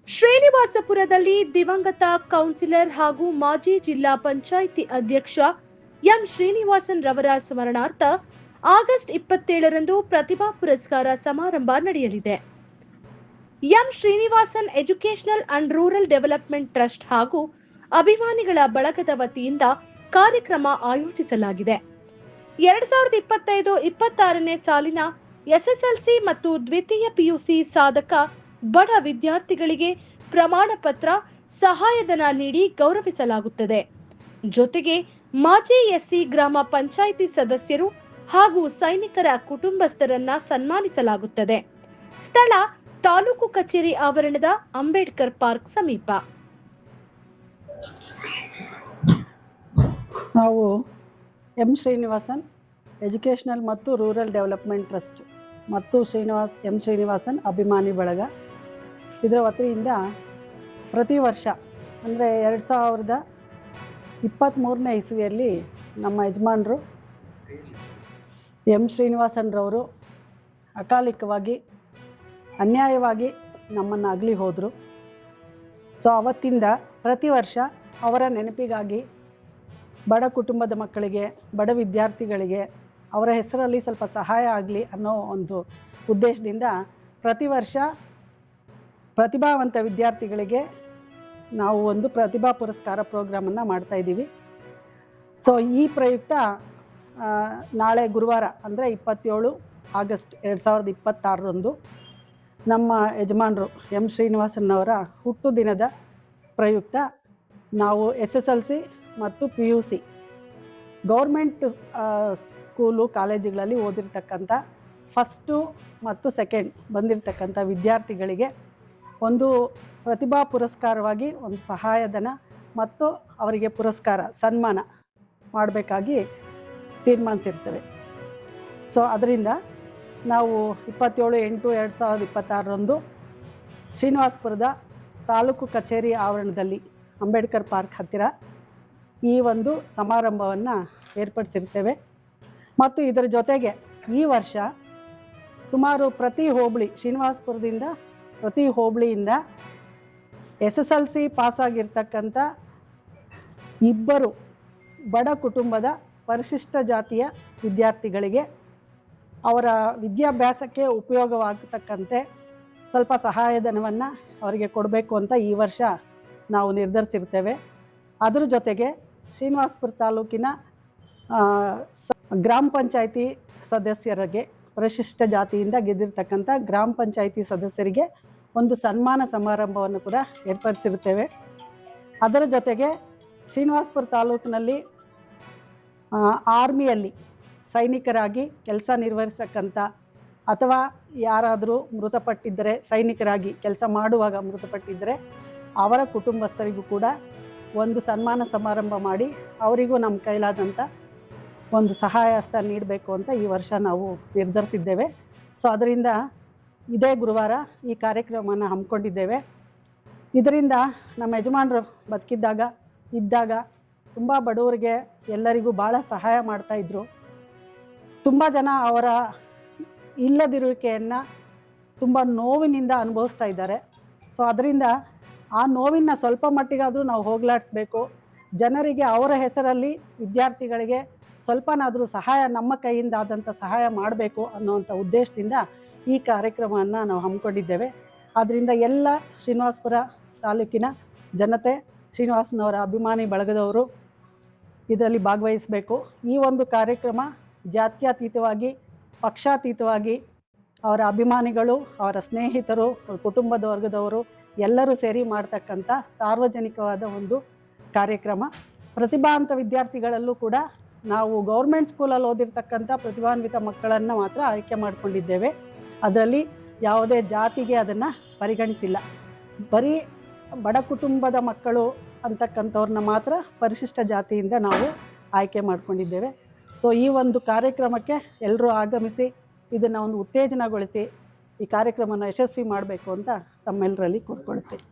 ಶ್ರೀನಿವಾಸಪುರದಲ್ಲಿ ದಿವಂಗತ ಕೌನ್ಸಿಲರ್ ಹಾಗೂ ಮಾಜಿ ಜಿಲ್ಲಾ ಪಂಚಾಯಿತಿ ಅಧ್ಯಕ್ಷ ಎಂ ಶ್ರೀನಿವಾಸನ್ ರವರ ಸ್ಮರಣಾರ್ಥ ಆಗಸ್ಟ್ 27ರಂದು ಪ್ರತಿಭಾ ಪುರಸ್ಕಾರ ಸಮಾರಂಭ ನಡೆಯಲಿದೆ. M Srinivasan educational and rural development trust ಹಾಗೂ ಅಭಿಮಾನಿಗಳ ಬಳಗದ ವತಿಯಿಂದ ಕಾರ್ಯಕ್ರಮ ಆಯೋಜಿಸಲಾಗಿದೆ. 2025-26ನೇ ಸಾಲಿನ ಎಸ್ಎಸ್ಎಲ್ಸಿ ಮತ್ತು ದ್ವಿತೀಯ ಪಿಯುಸಿ ಸಾಧಕ ಬಡ ವಿದ್ಯಾರ್ಥಿಗಳಿಗೆ ಪ್ರಮಾಣ ಪತ್ರ, ಸಹಾಯಧನ ನೀಡಿ ಗೌರವಿಸಲಾಗುತ್ತದೆ. ಜೊತೆಗೆ ಮಾಜಿ ಎಸ್ಸಿ ಗ್ರಾಮ ಪಂಚಾಯಿತಿ ಸದಸ್ಯರು ಹಾಗೂ ಸೈನಿಕರ ಕುಟುಂಬಸ್ಥರನ್ನ ಸನ್ಮಾನಿಸಲಾಗುತ್ತದೆ. ಸ್ಥಳ ತಾಲೂಕು ಕಚೇರಿ ಆವರಣದ ಅಂಬೇಡ್ಕರ್ ಪಾರ್ಕ್ ಸಮೀಪ. ನಾವು ಎಂ ಶ್ರೀನಿವಾಸನ್ ಎಜುಕೇಷನಲ್ ಮತ್ತು ರೂರಲ್ ಡೆವಲಪ್ಮೆಂಟ್ ಟ್ರಸ್ಟ್ ಮತ್ತು ಎಂ ಶ್ರೀನಿವಾಸನ್ ಅಭಿಮಾನಿ ಬಳಗ ಇದರ ವತಿಯಿಂದ ಪ್ರತಿ ವರ್ಷ ಅಂದರೆ 2023ನೇ ಇಸವಿಯಲ್ಲಿ ನಮ್ಮ ಯಜಮಾನರು ಎಂ ಶ್ರೀನಿವಾಸನ್ರವರು ಅಕಾಲಿಕವಾಗಿ ಅನ್ಯಾಯವಾಗಿ ನಮ್ಮನ್ನು ಅಗಲಿ ಹೋದರು. ಸೊ ಅವತ್ತಿಂದ ಪ್ರತಿ ವರ್ಷ ಅವರ ನೆನಪಿಗಾಗಿ ಬಡ ಕುಟುಂಬದ ಮಕ್ಕಳಿಗೆ, ಬಡ ವಿದ್ಯಾರ್ಥಿಗಳಿಗೆ ಅವರ ಹೆಸರಲ್ಲಿ ಸ್ವಲ್ಪ ಸಹಾಯ ಆಗಲಿ ಅನ್ನೋ ಒಂದು ಉದ್ದೇಶದಿಂದ ಪ್ರತಿ ವರ್ಷ ಪ್ರತಿಭಾವಂತ ವಿದ್ಯಾರ್ಥಿಗಳಿಗೆ ನಾವು ಒಂದು ಪ್ರತಿಭಾ ಪುರಸ್ಕಾರ ಪ್ರೋಗ್ರಾಮನ್ನು ಮಾಡ್ತಾಯಿದ್ದೀವಿ. ಸೊ ಈ ಪ್ರಯುಕ್ತ ನಾಳೆ ಗುರುವಾರ ಅಂದರೆ 27 ಆಗಸ್ಟ್ 2026ರಂದು ನಮ್ಮ ಯಜಮಾನರು ಎಂ ಶ್ರೀನಿವಾಸನ್ನವರ ಹುಟ್ಟುದಿನದ ಪ್ರಯುಕ್ತ ನಾವು SSLC ಮತ್ತು PUC ಗೌರ್ಮೆಂಟ್ ಸ್ಕೂಲು ಕಾಲೇಜುಗಳಲ್ಲಿ ಓದಿರ್ತಕ್ಕಂಥ ಫಸ್ಟು ಮತ್ತು ಸೆಕೆಂಡ್ ಬಂದಿರತಕ್ಕಂಥ ವಿದ್ಯಾರ್ಥಿಗಳಿಗೆ ಒಂದು ಪ್ರತಿಭಾ ಪುರಸ್ಕಾರವಾಗಿ ಒಂದು ಸಹಾಯಧನ ಮತ್ತು ಅವರಿಗೆ ಪುರಸ್ಕಾರ ಸನ್ಮಾನ ಮಾಡಬೇಕಾಗಿ ತೀರ್ಮಾನಿಸಿರ್ತೇವೆ. ಸೊ ಅದರಿಂದ ನಾವು 27/8/2026ರಂದು ಶ್ರೀನಿವಾಸಪುರದ ತಾಲೂಕು ಕಚೇರಿ ಆವರಣದಲ್ಲಿ ಅಂಬೇಡ್ಕರ್ ಪಾರ್ಕ್ ಹತ್ತಿರ ಈ ಒಂದು ಸಮಾರಂಭವನ್ನು ಏರ್ಪಡಿಸಿರ್ತೇವೆ. ಮತ್ತು ಇದರ ಜೊತೆಗೆ ಈ ವರ್ಷ ಸುಮಾರು ಪ್ರತಿ ಹೋಬಳಿ ಶ್ರೀನಿವಾಸಪುರದಿಂದ ಪ್ರತಿ ಹೋಬಳಿಯಿಂದ SSLC ಪಾಸಾಗಿರ್ತಕ್ಕಂಥ 2 ಬಡ ಕುಟುಂಬದ ಪರಿಶಿಷ್ಟ ಜಾತಿಯ ವಿದ್ಯಾರ್ಥಿಗಳಿಗೆ ಅವರ ವಿದ್ಯಾಭ್ಯಾಸಕ್ಕೆ ಉಪಯೋಗವಾಗತಕ್ಕಂತೆ ಸ್ವಲ್ಪ ಸಹಾಯಧನವನ್ನು ಅವರಿಗೆ ಕೊಡಬೇಕು ಅಂತ ಈ ವರ್ಷ ನಾವು ನಿರ್ಧರಿಸಿರ್ತೇವೆ. ಅದರ ಜೊತೆಗೆ ಶ್ರೀನಿವಾಸಪುರ ತಾಲೂಕಿನ ಗ್ರಾಮ ಪಂಚಾಯಿತಿ ಸದಸ್ಯರಿಗೆ, ಪರಿಶಿಷ್ಟ ಜಾತಿಯಿಂದ ಗೆದ್ದಿರ್ತಕ್ಕಂಥ ಗ್ರಾಮ ಪಂಚಾಯಿತಿ ಸದಸ್ಯರಿಗೆ ಒಂದು ಸನ್ಮಾನ ಸಮಾರಂಭವನ್ನು ಕೂಡ ಏರ್ಪಡಿಸಿರ್ತೇವೆ. ಅದರ ಜೊತೆಗೆ ಶ್ರೀನಿವಾಸಪುರ ತಾಲೂಕಿನಲ್ಲಿ ಆರ್ಮಿಯಲ್ಲಿ ಸೈನಿಕರಾಗಿ ಕೆಲಸ ನಿರ್ವಹಿಸತಕ್ಕಂಥ ಅಥವಾ ಯಾರಾದರೂ ಮೃತಪಟ್ಟಿದ್ದರೆ, ಸೈನಿಕರಾಗಿ ಕೆಲಸ ಮಾಡುವಾಗ ಮೃತಪಟ್ಟಿದ್ದರೆ ಅವರ ಕುಟುಂಬಸ್ಥರಿಗೂ ಕೂಡ ಒಂದು ಸನ್ಮಾನ ಸಮಾರಂಭ ಮಾಡಿ ಅವರಿಗೂ ನಮ್ಮ ಕೈಲಾದಂಥ ಒಂದು ಸಹಾಯ ಹಸ್ತ ನೀಡಬೇಕು ಅಂತ ಈ ವರ್ಷ ನಾವು ನಿರ್ಧರಿಸಿದ್ದೇವೆ. ಸೊ ಅದರಿಂದ ಇದೇ ಗುರುವಾರ ಈ ಕಾರ್ಯಕ್ರಮವನ್ನು ಹಮ್ಮಿಕೊಂಡಿದ್ದೇವೆ. ಇದರಿಂದ ನಮ್ಮ ಯಜಮಾನರು ಇದ್ದಾಗ ತುಂಬ ಬಡವರಿಗೆ ಎಲ್ಲರಿಗೂ ಭಾಳ ಸಹಾಯ ಮಾಡ್ತಾಯಿದ್ರು. ತುಂಬ ಜನ ಅವರ ಇಲ್ಲದಿರುವಿಕೆಯನ್ನು ತುಂಬ ನೋವಿನಿಂದ ಅನುಭವಿಸ್ತಾ ಇದ್ದಾರೆ. ಸೊ ಅದರಿಂದ ಆ ನೋವಿನ ಸ್ವಲ್ಪ ಮಟ್ಟಿಗಾದರೂ ನಾವು ಹೋಗಲಾಡಿಸ್ಬೇಕು, ಜನರಿಗೆ ಅವರ ಹೆಸರಲ್ಲಿ ವಿದ್ಯಾರ್ಥಿಗಳಿಗೆ ಸ್ವಲ್ಪನಾದರೂ ಸಹಾಯ ನಮ್ಮ ಕೈಯಿಂದ ಆದಂಥ ಸಹಾಯ ಮಾಡಬೇಕು ಅನ್ನೋವಂಥ ಉದ್ದೇಶದಿಂದ ಈ ಕಾರ್ಯಕ್ರಮವನ್ನು ನಾವು ಹಮ್ಮಿಕೊಂಡಿದ್ದೇವೆ. ಆದ್ದರಿಂದ ಎಲ್ಲ ಶ್ರೀನಿವಾಸಪುರ ತಾಲೂಕಿನ ಜನತೆ, ಶ್ರೀನಿವಾಸನವರ ಅಭಿಮಾನಿ ಬಳಗದವರು ಇದರಲ್ಲಿ ಭಾಗವಹಿಸಬೇಕು. ಈ ಒಂದು ಕಾರ್ಯಕ್ರಮ ಜಾತ್ಯತೀತವಾಗಿ, ಪಕ್ಷಾತೀತವಾಗಿ ಅವರ ಅಭಿಮಾನಿಗಳು, ಅವರ ಸ್ನೇಹಿತರು, ಕುಟುಂಬದ ವರ್ಗದವರು ಎಲ್ಲರೂ ಸೇರಿ ಮಾಡ್ತಕ್ಕಂಥ ಸಾರ್ವಜನಿಕವಾದ ಒಂದು ಕಾರ್ಯಕ್ರಮ. ಪ್ರತಿಭಾವಂತ ವಿದ್ಯಾರ್ಥಿಗಳಲ್ಲೂ ಕೂಡ ನಾವು ಗೌರ್ಮೆಂಟ್ ಸ್ಕೂಲಲ್ಲಿ ಓದಿರ್ತಕ್ಕಂಥ ಪ್ರತಿಭಾನ್ವಿತ ಮಕ್ಕಳನ್ನು ಮಾತ್ರ ಆಯ್ಕೆ ಮಾಡಿಕೊಂಡಿದ್ದೇವೆ. ಅದರಲ್ಲಿ ಯಾವುದೇ ಜಾತಿಗೆ ಅದನ್ನು ಪರಿಗಣಿಸಿಲ್ಲ. ಬರೀ ಬಡ ಕುಟುಂಬದ ಮಕ್ಕಳು ಅಂತಕ್ಕಂಥವ್ರನ್ನ ಮಾತ್ರ ಪರಿಶಿಷ್ಟ ಜಾತಿಯಿಂದ ನಾವು ಆಯ್ಕೆ ಮಾಡಿಕೊಂಡಿದ್ದೇವೆ. ಸೊ ಈ ಒಂದು ಕಾರ್ಯಕ್ರಮಕ್ಕೆ ಎಲ್ಲರೂ ಆಗಮಿಸಿ ಇದನ್ನು ಒಂದು ಉತ್ತೇಜನಗೊಳಿಸಿ ಈ ಕಾರ್ಯಕ್ರಮವನ್ನು ಯಶಸ್ವಿ ಮಾಡಬೇಕು ಅಂತ ತಮ್ಮೆಲ್ಲರಲ್ಲಿ ಕೋರ್ಕೊಳ್ತೇವೆ.